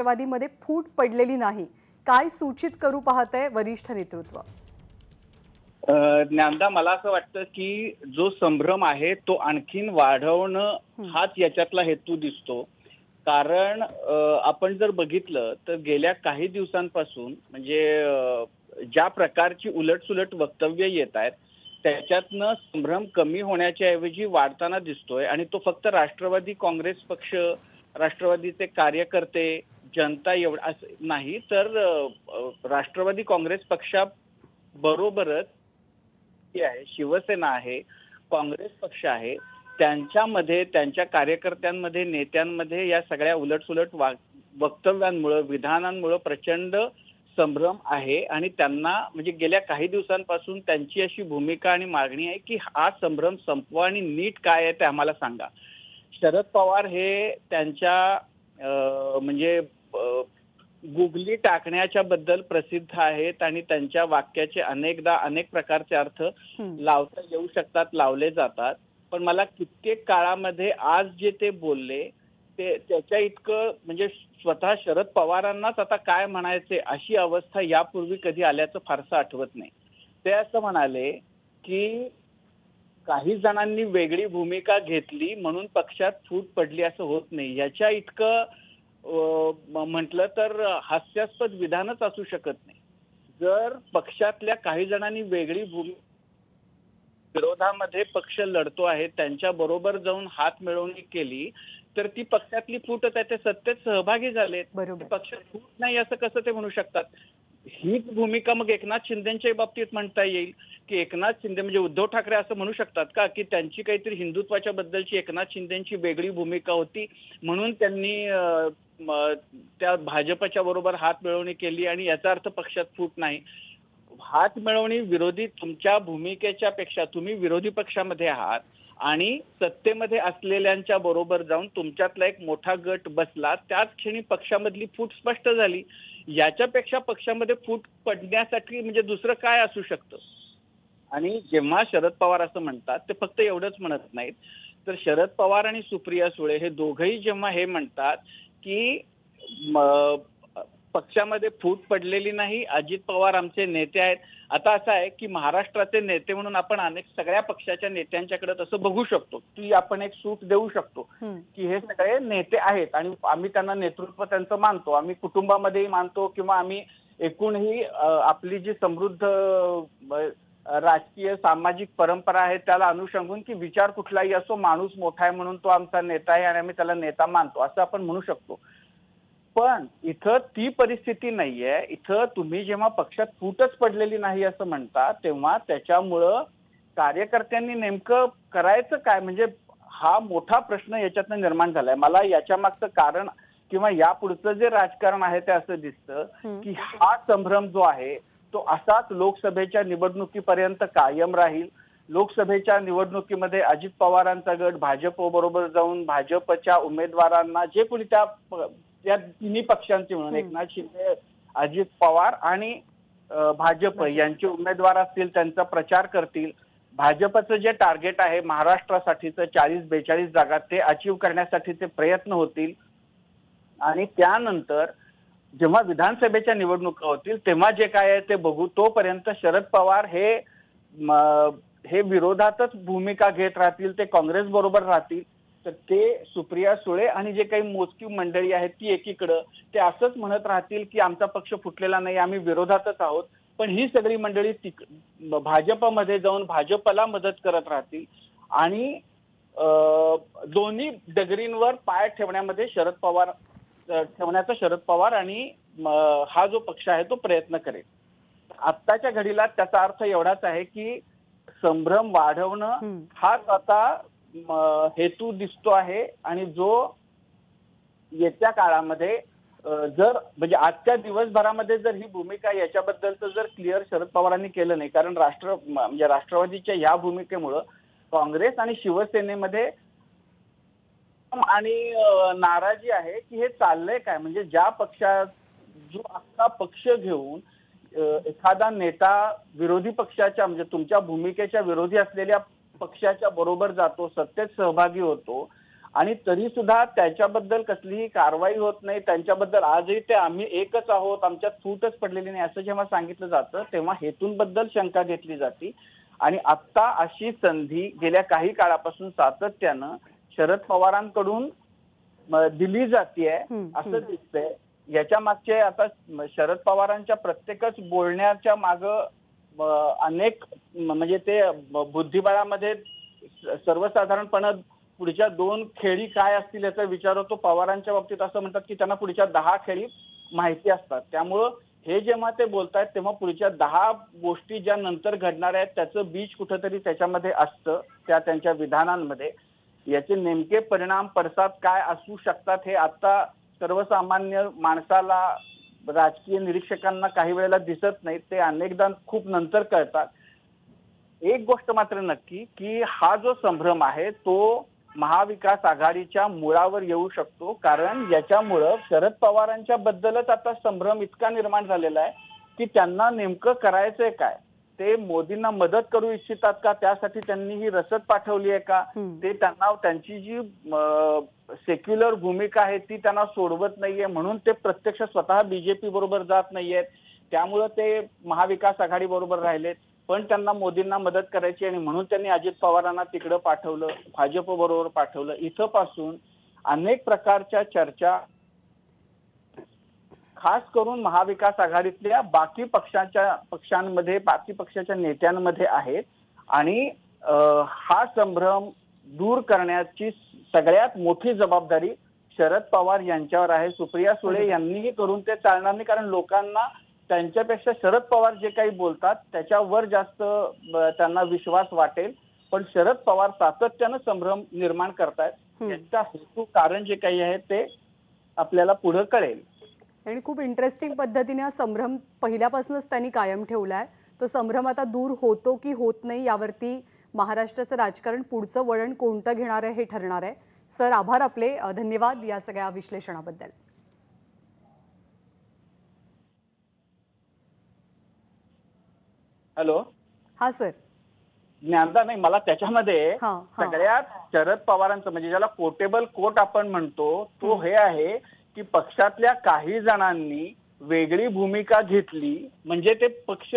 राष्ट्रवादीमध्ये फूट पडलेली नाही. काय सूचित करू पाहतंय वरिष्ठ नेतृत्व? ज्ञानदा, मला असं वाटतं की जो संभ्रम आहे तो आणखीन वाढवणं हाच याच्यातला हेतू दिसतो. कारण आपण जर बघितलं तर गेल्या काही दिवसांपासून म्हणजे ज्या प्रकारची उलटसुलट वक्तव्य येत आहेत त्याच्यातनं संभ्रम कमी होण्याच्या ऐवजी वाढताना दिसतोय. आणि तो फक्त राष्ट्रवादी काँग्रेस पक्ष, राष्ट्रवादीचे कार्यकर्ते, जनता एवढं असं नाही, तर राष्ट्रवादी काँग्रेस पक्षाबरोबरच आहे, शिवसेना आहे, काँग्रेस पक्ष आहे, त्यांच्यामध्ये, त्यांच्या कार्यकर्त्यांमध्ये, नेत्यांमध्ये या सगळ्या उलटसुलट वक्तव्यांमुळे, विधानांमुळे प्रचंड संभ्रम आहे. आणि त्यांना म्हणजे गेल्या काही दिवसांपासून त्यांची अशी भूमिका आणि मागणी आहे की हा संभ्रम संपवा आणि नीट काय आहे ते आम्हाला सांगा. शरद पवार हे त्यांच्या म्हणजे गुगली टाकण्याच्या बद्दल प्रसिद्ध आहेत आणि त्यांच्या वाक्याचे अनेकदा अनेक प्रकारचे अर्थ लावता येऊ शकतात, लावले जातात. पण मला कित्येक काळामध्ये आज जे ते बोलले ते त्याच्या इतकं म्हणजे स्वतः शरद पवारांनाच आता काय म्हणायचे अशी अवस्था यापूर्वी कधी आल्याचं फारसं आठवत नाही. ते असं म्हणाले की काही जणांनी वेगळी भूमिका घेतली म्हणून पक्षात फूट पडली असं होत नाही. याच्या इतकं म्हटलं तर हास्यास्पद विधानच असू शकत नाही. जर पक्षातल्या काही जणांनी वेगळी भूमिका, विरोधामध्ये पक्ष लढतो आहे त्यांच्या बरोबर जाऊन हात मिळवणी केली तर ती पक्षातली फूटच आहे. ते सत्तेत सहभागी झालेत, पक्षात फूट नाही असं कसं ते म्हणू शकतात? हीच भूमिका मग एकनाथ शिंदेच्या बाबतीत म्हणता येईल की एकनाथ शिंदे म्हणजे उद्धव ठाकरे असं म्हणू शकतात का की त्यांची काहीतरी हिंदुत्वाच्या बद्दलची एकनाथ शिंदेची वेगळी भूमिका होती म्हणून त्यांनी त्या भाजपच्या बरोबर हात मिळवणी केली आणि याचा अर्थ पक्षात फूट नाही? हात मिळवणी विरोधी तुमच्या भूमिकेच्या पेक्षा तुम्ही विरोधी पक्षामध्ये आहात आणि सत्तेमध्ये असलेल्यांच्या बरोबर जाऊन तुमच्यातला एक मोठा गट बसला, त्याच क्षणी पक्षामधली फूट स्पष्ट झाली. याच्यापेक्षा पक्षामध्ये फूट पडण्यासाठी म्हणजे दुसरं काय असू शकतं? आणि जेव्हा शरद पवार असं म्हणतात ते फक्त एवढंच म्हणत नाहीत, तर शरद पवार आणि सुप्रिया सुळे हे दोघंही जेव्हा हे म्हणतात की पक्षामध्ये फूट पडलेली नाही, अजित पवार आमचे नेते आहेत. आता असं आहे की महाराष्ट्राचे नेते म्हणून आपण अनेक सगळ्या पक्षाच्या नेत्यांच्याकडे तसं बघू शकतो की आपण एक सूट देऊ शकतो की हे सगळे नेते आहेत आणि आम्ही त्यांना नेतृत्व त्यांचं मानतो, आम्ही कुटुंबामध्येही मानतो किंवा आम्ही एकूणही आपली जी समृद्ध राजकीय सामाजिक परंपरा आहे त्याला अनुषंगून की विचार कुठलाही असो, माणूस मोठा आहे म्हणून तो आमचा नेता आहे आणि आम्ही त्याला नेता मानतो असं आपण म्हणू शकतो. पण इथं ती परिस्थिती नाहीये. इथं तुम्ही जेव्हा पक्षात फूटच पडलेली नाही असं म्हणता तेव्हा त्याच्यामुळं कार्यकर्त्यांनी नेमकं करायचं काय म्हणजे हा मोठा प्रश्न याच्यातनं निर्माण झालाय. मला याच्या मागचं कारण किंवा यापुढचं जे राजकारण आहे ते असं दिसतं की हा संभ्रम जो आहे तो असाच लोकसभेच्या निवडणुकीपर्यंत कायम राहील. लोकसभेच्या निवडणुकीमध्ये अजित पवारांचा गट भाजप बरोबर जाऊन भाजपच्या उमेदवारांना जे कोणी त्या तिन्ही पक्षांचे म्हणून एकनाथ शिंदे, अजित पवार आणि भाजप यांचे उमेदवार असतील त्यांचा प्रचार करतील. भाजपचं जे टार्गेट आहे महाराष्ट्रासाठीचं 40-42 जागा ते अचीव करण्यासाठीचे प्रयत्न होतील. आणि त्यानंतर जेव्हा विधानसभेच्या निवडणुका होतील तेव्हा जे काय आहे ते बघू. तोपर्यंत शरद पवार हे विरोधातच भूमिका घेत राहतील, ते काँग्रेस बरोबर राहतील. तर ते सुप्रिया सुळे आणि जे काही मोजकी मंडळी आहेत ती एकीकडं ते असंच म्हणत राहतील की आमचा पक्ष फुटलेला नाही, आम्ही विरोधातच आहोत. पण ही सगळी मंडळी भाजपमध्ये जाऊन भाजपला मदत करत राहतील आणि दोन्ही डगरींवर पाय ठेवण्यामध्ये शरद पवार आणि हा जो पक्ष आहे तो प्रयत्न करेल. आत्ताच्या घडीला त्याचा अर्थ एवढाच आहे की संभ्रम वाढवणं हाच आता हेतू दिसतो आहे. आणि जो येत्या काळामध्ये जर म्हणजे आजच्या दिवसभरामध्ये जर ही भूमिका याच्याबद्दलचं जर क्लिअर शरद पवारांनी केलं नाही, कारण म्हणजे राष्ट्रवादीच्या या भूमिकेमुळं काँग्रेस आणि शिवसेनेमध्ये आणि नाराजी आहे की हे चाललंय काय. म्हणजे ज्या पक्षात जो अख्खा पक्ष घेऊन एखादा नेता विरोधी पक्षाच्या म्हणजे तुमच्या भूमिकेच्या विरोधी असलेल्या पक्षाच्या बरोबर जातो, सत्तेत सहभागी होतो आणि तरी सुद्धा त्याच्याबद्दल कसलीही कारवाई होत नाही. त्यांच्याबद्दल आजही ते आम्ही एकच आहोत, आमच्यात फूटच पडलेली नाही असं जेव्हा सांगितलं जातं तेव्हा हेतूंबद्दल शंका घेतली जाते. आणि आता अशी संधी गेल्या काही काळापासून सातत्यानं शरद पवारांकडून दिली जातीये असं दिसतंय. याच्या मागचे आता शरद पवारांच्या प्रत्येकच बोलण्याच्या माग अनेक म्हणजे ते बुद्धिबळामध्ये सर्वसाधारणपणे पुढच्या 2 खेळी काय असतील याचा विचार होतो. पवारांच्या बाबतीत असं म्हणतात की त्यांना पुढच्या 10 खेळी माहिती असतात. त्यामुळं हे जेव्हा ते बोलतायत तेव्हा पुढच्या 10 गोष्टी ज्या नंतर घडणार आहेत त्याचं बीज कुठंतरी त्याच्यामध्ये असतं, त्या त्यांच्या विधानांमध्ये. याचे नेमके परिणाम पडसाद काय असू शकतात हे आता सर्वसामान्य माणसाला, राजकीय निरीक्षकांना काही वेळेला दिसत नाही, ते अनेकदा खूप नंतर कळतात. एक गोष्ट मात्र नक्की की हा जो संभ्रम आहे तो महाविकास आघाडीच्या मुळावर येऊ शकतो. कारण याच्यामुळं शरद पवारांच्या बद्दलच आता संभ्रम इतका निर्माण झालेला आहे की त्यांना नेमकं करायचंय काय. ते मोदींना मदत करू इच्छितात का, त्यासाठी त्यांनी ही रसद पाठवली आहे का, ते त्यांना त्यांची जी सेक्युलर भूमिका आहे ती त्यांना सोडवत नाहीये म्हणून ते प्रत्यक्ष स्वतः बीजेपी बरोबर जात नाहीयेत. त्यामुळं ते महाविकास आघाडी बरोबर राहिलेत. पण त्यांना मोदींना मदत करायची आणि म्हणून त्यांनी अजित पवारांना तिकडं पाठवलं, भाजप बरोबर पाठवलं. इथं पासून अनेक प्रकारच्या चर्चा खास करून महाविकास आघाडीतल्या बाकी पक्षांमध्ये, बाकी पक्षाच्या नेत्यांमध्ये आहेत. आणि हा संभ्रम दूर करण्याची सगळ्यात मोठी जबाबदारी शरद पवार यांच्यावर आहे. सुप्रिया सुळे यांनीही करून ते चालणार नाही, कारण लोकांना त्यांच्यापेक्षा शरद पवार जे काही बोलतात त्याच्यावर जास्त त्यांना विश्वास वाटेल. पण शरद पवार सातत्यानं संभ्रम निर्माण करतायत. याचा हेतू कारण जे काही आहे ते आपल्याला पुढे कळेल. आणि खूप इंटरेस्टिंग पद्धतीने हा संभ्रम पहिल्यापासूनच त्यांनी कायम ठेवलाय. तो संभ्रम आता दूर होतो की होत नाही यावरती महाराष्ट्राचं राजकारण पुढचं वळण कोणतं घेणार आहे हे ठरणार आहे. सर, आभार आपले. धन्यवाद या सगळ्या विश्लेषणाबद्दल. हॅलो. हा सर. ज्ञानदा नाही, मला त्याच्यामध्ये हा. सगळ्यात शरद पवारांचं म्हणजे ज्याला कोटेबल कोट आपण म्हणतो तो हे आहे की पक्षातल्या काही जणांनी वेगळी भूमिका घेतली म्हणजे ते पक्ष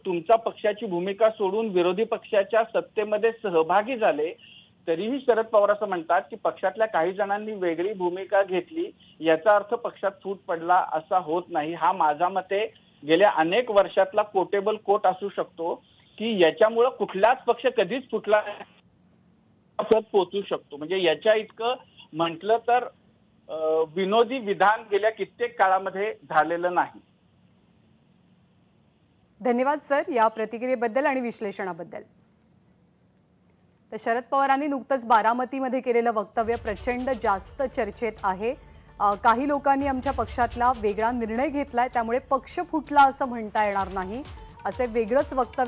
तुमचा पक्षाची भूमिका सोडून विरोधी पक्षाच्या सत्तेमध्ये सहभागी झाले. तरीही शरद पवार असं म्हणतात की पक्षातल्या काही जणांनी वेगळी भूमिका घेतली याचा अर्थ पक्षात फूट पडला असा होत नाही. हा माझ्या मते गेल्या अनेक वर्षातला कोटेबल कोट असू शकतो की याच्यामुळं कुठलाच पक्ष कधीच फुटला पोचू शकतो. म्हणजे याच्या इतकं म्हटलं तर विनोदी विधान गेल्या कित्येक काळामध्ये झालेलं नाही. धन्यवाद सर या प्रतिक्रियेबद्दल आणि विश्लेषणाबद्दल. तर शरद पवारांनी नुकतंच बारामतीमध्ये केलेलं वक्तव्य प्रचंड जास्त चर्चेत आहे. काही लोकांनी आमच्या पक्षातला वेगळा निर्णय घेतलाय त्यामुळे पक्ष फुटला असं म्हणता येणार नाही, असे वेगळंच वक्तव्य